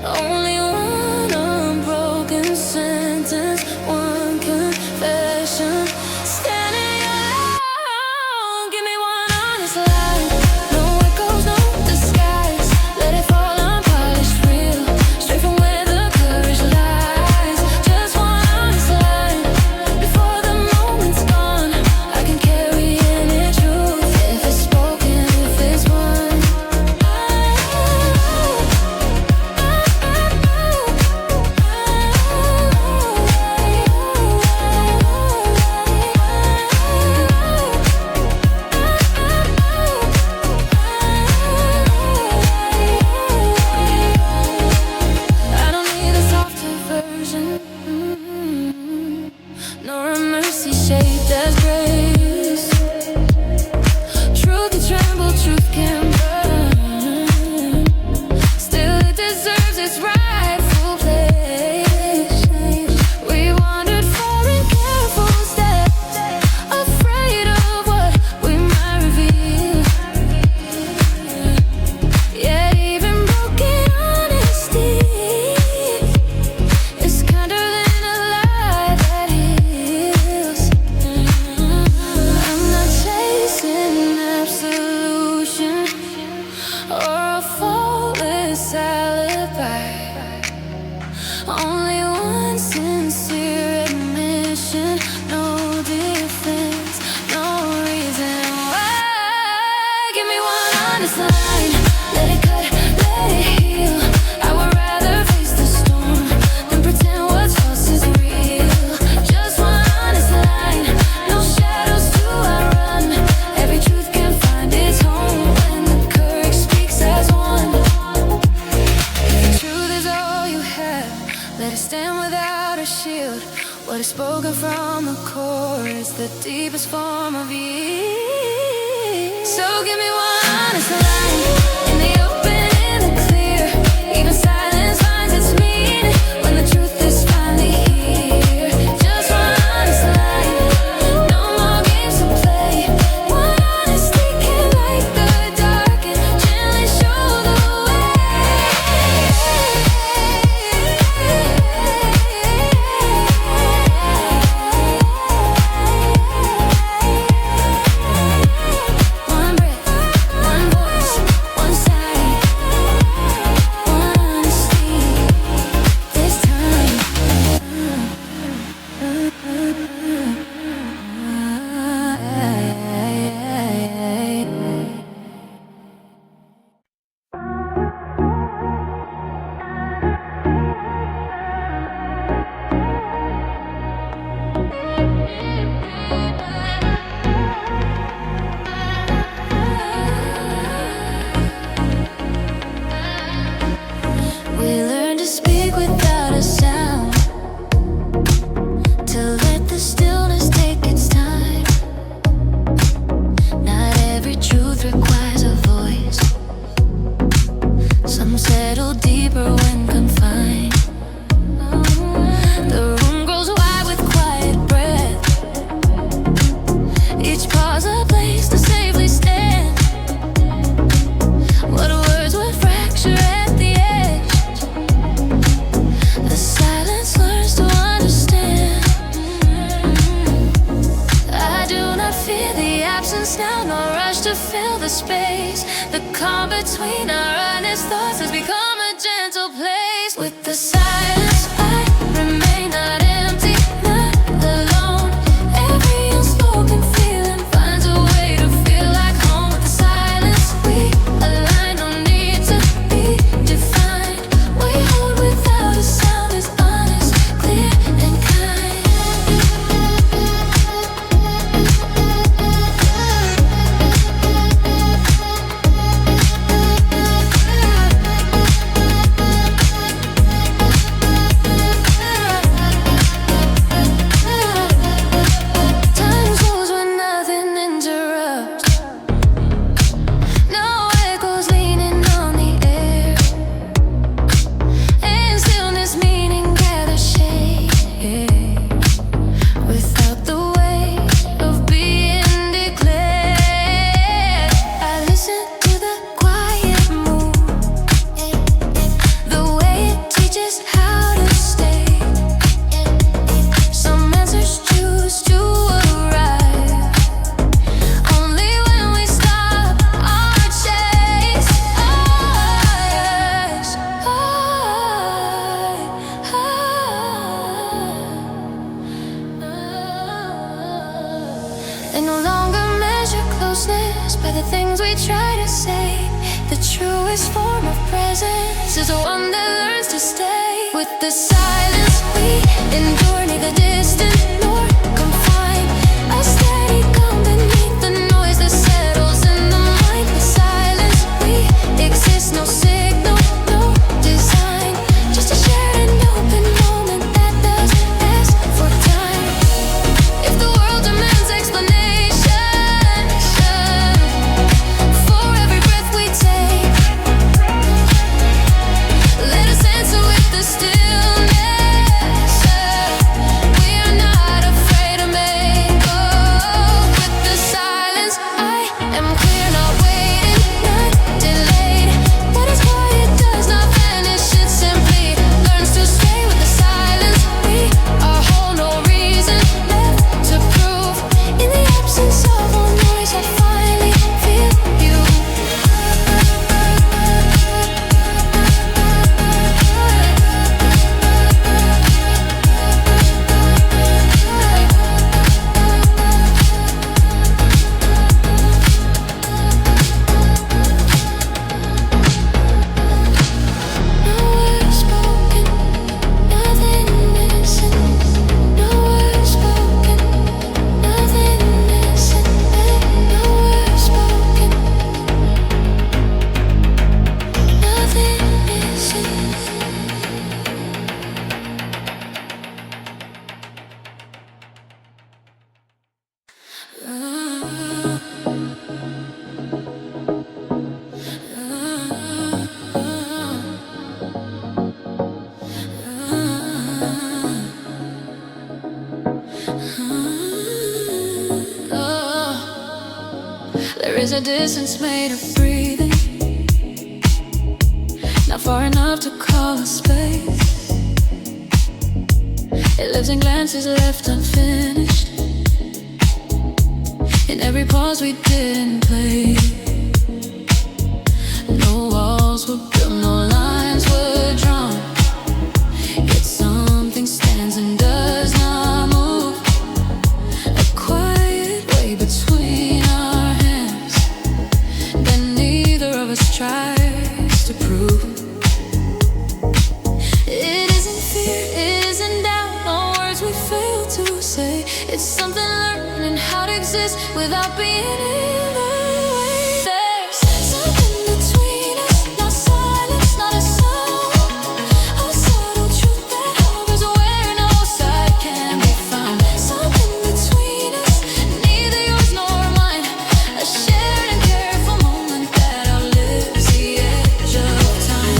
Only one unbroken sentence, one confession. Standing alone, give me one honest lie. No echoes, no disguise. Let it fall unpolished, real, straight from where the courage lies. Just one honest line before the moment's gone. I can carry any truth if it's spoken, if it's won. I don't need a softer version, nor a mercy shaped as grace. Truth can tremble, truth can burn. Still it deserves its rightful place. We wandered far in careful steps, afraid of what we might reveal. Yet even broken honesty is kinder than a lie that heals. I'm not chasing absolution or a faultless alibi. Only one sincere admission, no defense, no reason why. Give me one honest line, let it cut, let it heal. I would rather face the storm than pretend what's false is real. Just one honest line, no shadows to outrun. Every truth can find its home when the courage speaks as one. If the truth is all you have, let it stand without a shield. What is spoken from the core is the deepest form of yield. So give me one honest line, in the open, in the clear. Even silence finds its meaning when the truth is finally here. Just one honest line, no more games to play. One honesty can light the dark and gently show the way. One breath, one voice, one side, one honesty. This time. We learn to speak without a sound, to let the stillness take its time. Not every truth requires a voice. Some settle deeper when confined. The room grows wide with quiet breath. Each pause a place to safely stand. What words would fracture at the edge? The silence learns to understand. distance now, no rush to fill the space. The calm between our honest thoughts has become a gentle place. With the silence, I remain not empty, not alone. Every unspoken feeling finds a way to feel like home. With the silence, we align, no need to be defined. We hold without a sound, is honest, clear and kind. Time goes when nothing interrupts. No echoes leaning on the air, and stillness meaning gather shade. Without the weight of being declared, I listen to the quiet mood, the way it teaches how to stay. Some answers choose to arrive only when we stop our chase. They no longer measure closeness by the things we try to say. The truest form of presence is the one that learns to stay. With the silence we endure, neither distant nor confined. A steady calm beneath the noise that settles in the mind. With silence we exist, no signal, no design, just a shared and open moment that does ask for time. If the world demands explanation for every breath we take, let us answer with the stillness we are not afraid to make. Oh, with the silence, I am clear, not waiting, not delayed. What is quiet does not vanish, it simply learns to stay. With the silence, we are whole, no reason left to prove. In the absence of all noise, I finally feel you. No words spoken, nothing missing. No words spoken, nothing missing. No words spoken, nothing missing. There is a distance made of breathing, not far enough to call a space. It lives in glances left unfinished, in every pause we didn't play. No walls were built, no lines were drawn, yet something stands and does not move. A quiet way between our hands that neither of us tries to prove. It isn't fear, it isn't doubt, no words we fail to say. It's something learning how to exist without being in the way. There's something between us, not silence, not a sound. A subtle truth that hovers where no side can be found. Something between us, neither yours nor mine. A shared and careful moment that outlives the edge of time.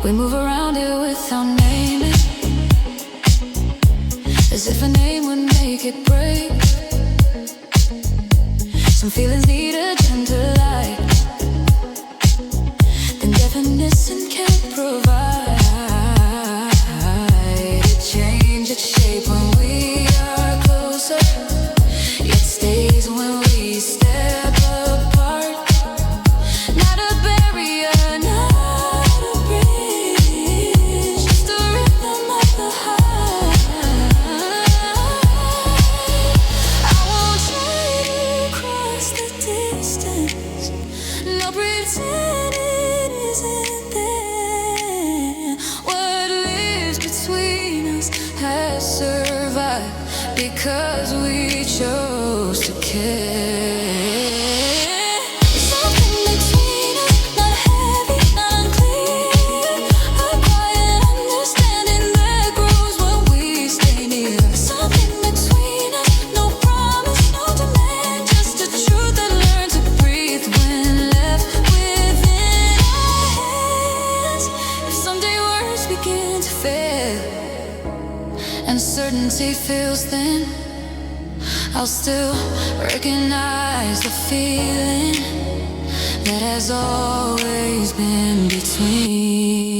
We move around it without naming, as if a name would make make it break. Some feelings need a gentle light, then definition can't provide. It changes its shape when we are closer, yet stays when we step apart. Not a barrier, not a bridge, just a rhythm of the heart. I won't try to cross the distance, no pretend it isn't there. What lives between us has survived because we chose to care. Something between us, not heavy, not unclear. A quiet understanding that grows when we stay near. Something between us, no promise, no demand, just a truth that learns to breathe when left within our hands. If someday words begin to fail and certainty feels thin, I'll still recognize the feeling that has always been between.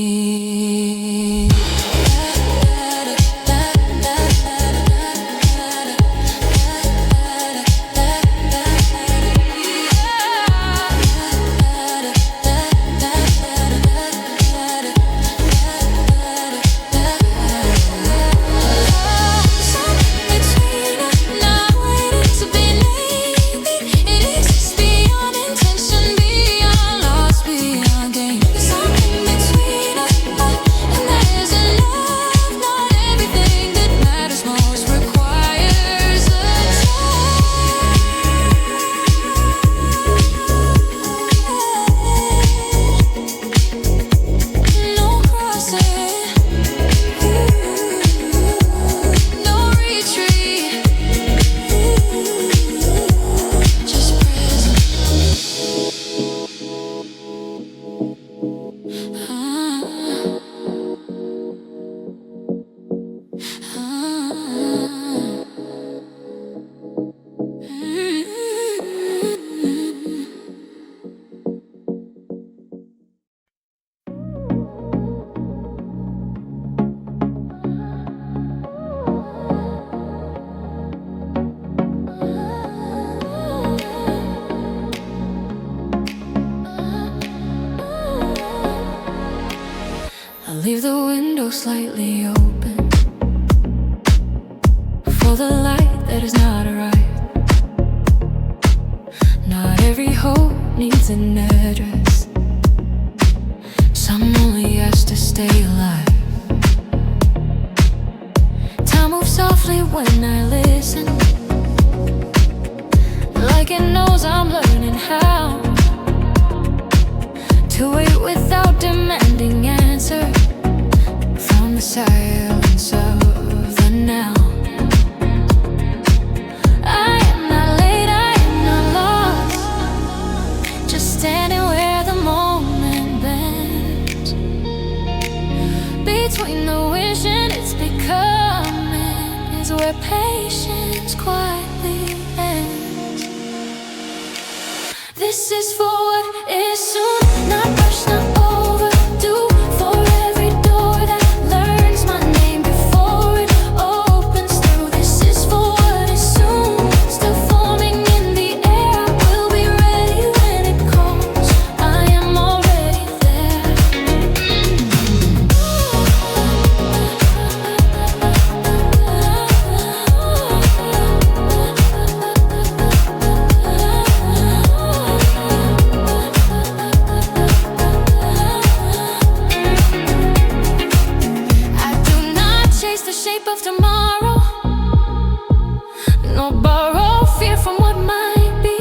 Leave the window slightly open for the light that has not arrived. Not every hope needs an address. Some only ask to stay alive. Time moves softly when I listen, like it knows I'm learning how to wait without demanding answers from the silence of the now. I am not late, I am not lost, just standing where the moment bends. Between the wish and its becoming is where patience quietly ends. This is for what is soon, not rushed, not overdue. For every door that learns my name before it opens through. This is for what is soon, still forming in the air. I will be ready when it calls, I am already there. I do not chase the shape of tomorrow, nor borrow fear from what might be.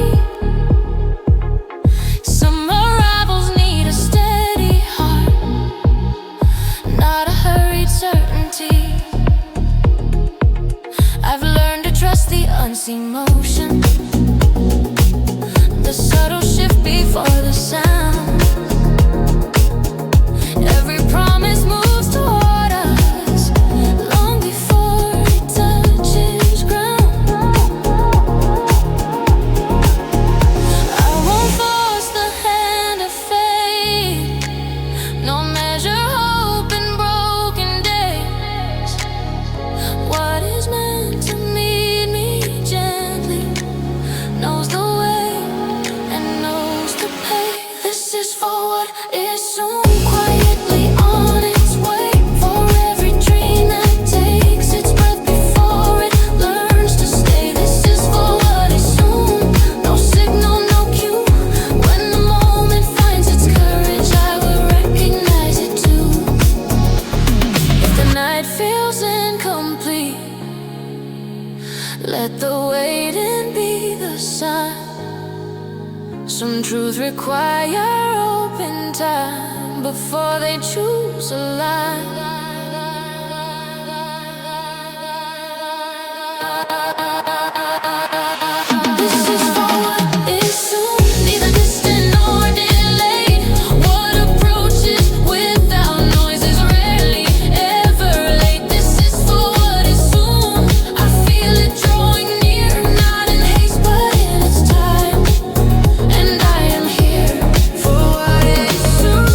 Some arrivals need a steady heart, not a hurried certainty. I've learned to trust the unseen motion, the subtle shift before the sound. Every promise moves toward us long before it touches ground. Let the waiting be the sign. Some truths require open time before they choose a line. This is for what is soon, neither distant nor delayed. What approaches without noise is rarely ever late. This is for what is soon. I feel it drawing near, not in haste but in its time. And I am here for what is soon.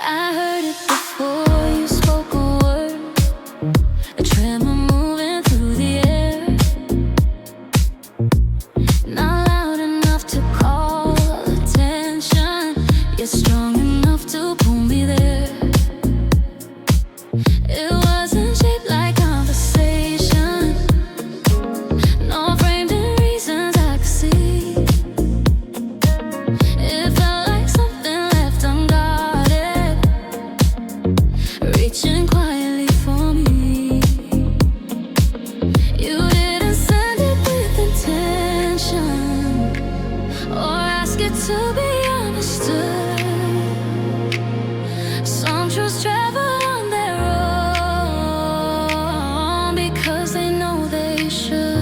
I heard it before you spoke a word, a tremor moving through the air. Not loud enough to call attention, yet strong enough to pull me there. It wasn't shaped like conversation, nor framed in reasons I could see. It felt like something left unguarded, reaching quietly for me. You didn't send it with intention, or ask it to be understood. Some truths travel on their own because they know they should.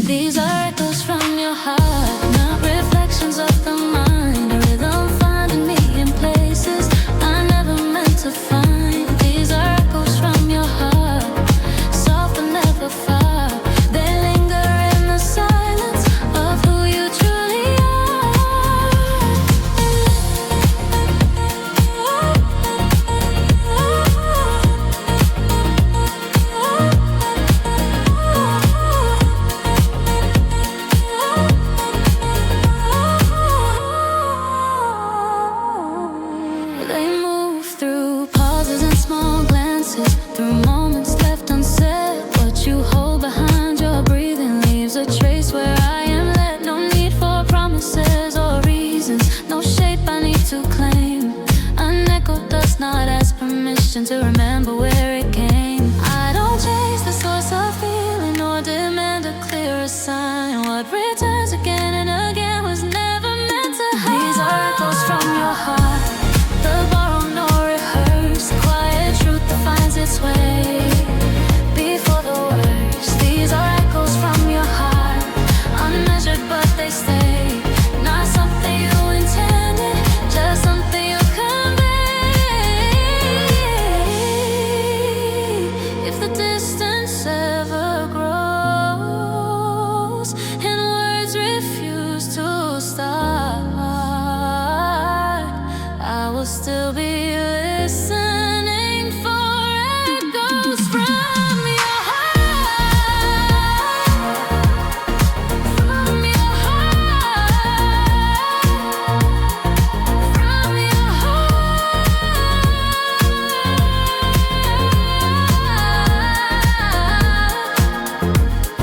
These are echoes from your heart, not reflections of the mind. A rhythm finding me in places I never meant to find. These are echoes from your heart, soft but never far. They linger in the silence of who you truly are. They move through pauses and small glances, through moments left unsaid. What you hold behind your breathing leaves a trace where I am led. No need for promises or reasons, no shape I need to claim. An echo does not ask permission to remember where it came. I don't chase the source of feeling or demand a clearer sign. What returns again and again was never meant to hide. These are echoes from your heart, the borrowed nor rehearsed, quiet truth that finds its way before the worst. These are echoes from your heart, unmeasured but they stay. Not something you intended, just something you convey. If the distance ever grows and words refuse to start, I will still be listening for echoes from your heart, from your heart, from your heart.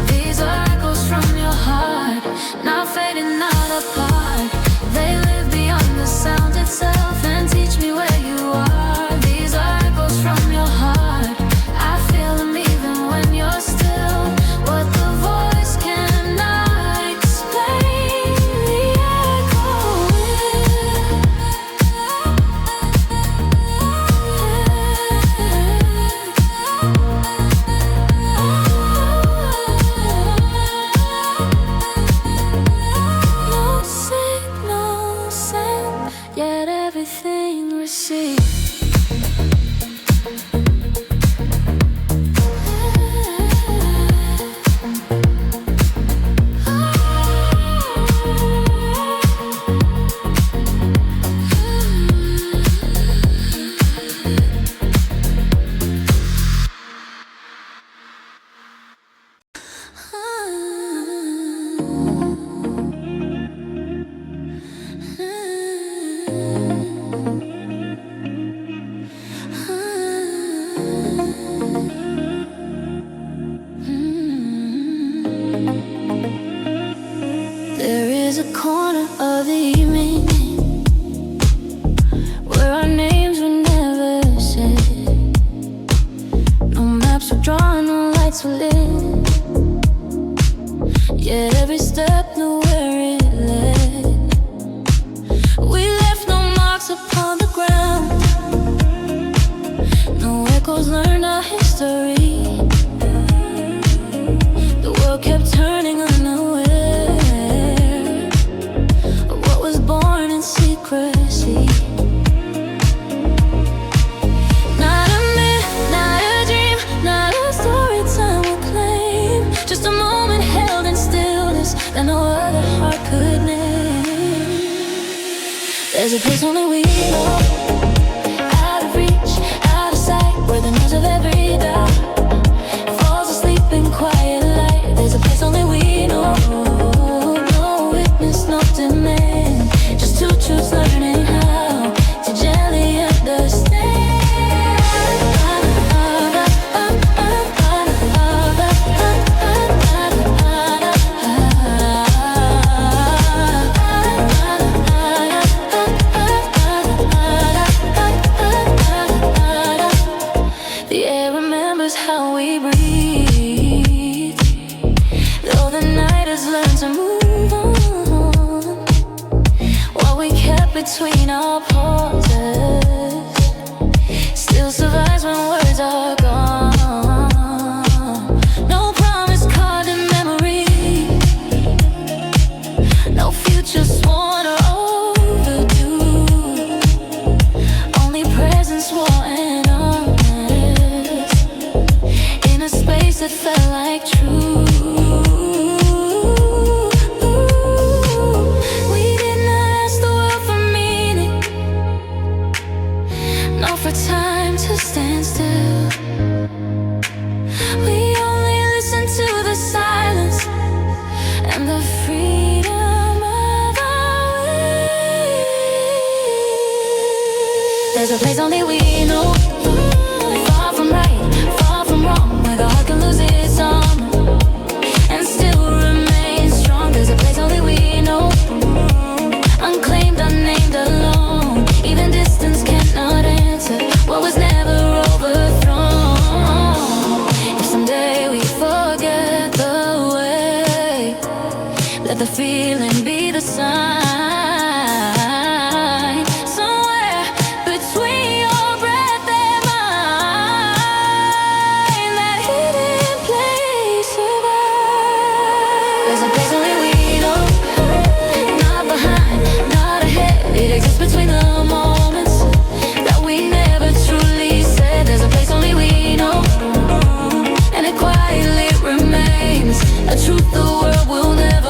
These are echoes from your heart, not fading, not apart. They live beyond the sound itself and teach me where you are. These are echoes from your heart, I feel them even when you're still. What the voice cannot explain, the echo will. a corner of the evening where our names were never said. No maps were drawn, no lights were lit, yet every step knew where it led. We left no marks upon the ground, no echoes learned our history. The world kept turning unaware of what was born in secrecy. Not a myth, not a dream, not a story time will claim. Just a moment held in stillness that no other heart could name. There's a place only we know, out of reach, out of sight, where the noise of every doubt falls asleep in quiet light. There's a place only we know, no witness, no demand, just two truths learning how to gently understand. The air remembers how we breathe, though the night has learned to move on. What we kept between our pauses still survives when words are gone. No promise carved in memory, no future sworn or overdue, only presence raw and honest in a space that felt like true. We did not ask the world for meaning, nor for time to stand still. We only listened to the silence and the freedom of our will. There's a place only we know, far from right, far from wrong, where the heart can lose its armor and still remain strong. There's a place only we know, unclaimed, unnamed, alone. Even distance cannot answer what was never overthrown. If someday we forget the way, let the feeling be the sign. Somewhere between your breath and mine, that hidden place survives. There's a place only we know, not behind, not ahead. It exists between the moments that we never truly said. There's a place only we know, and it quietly remains a truth the world will never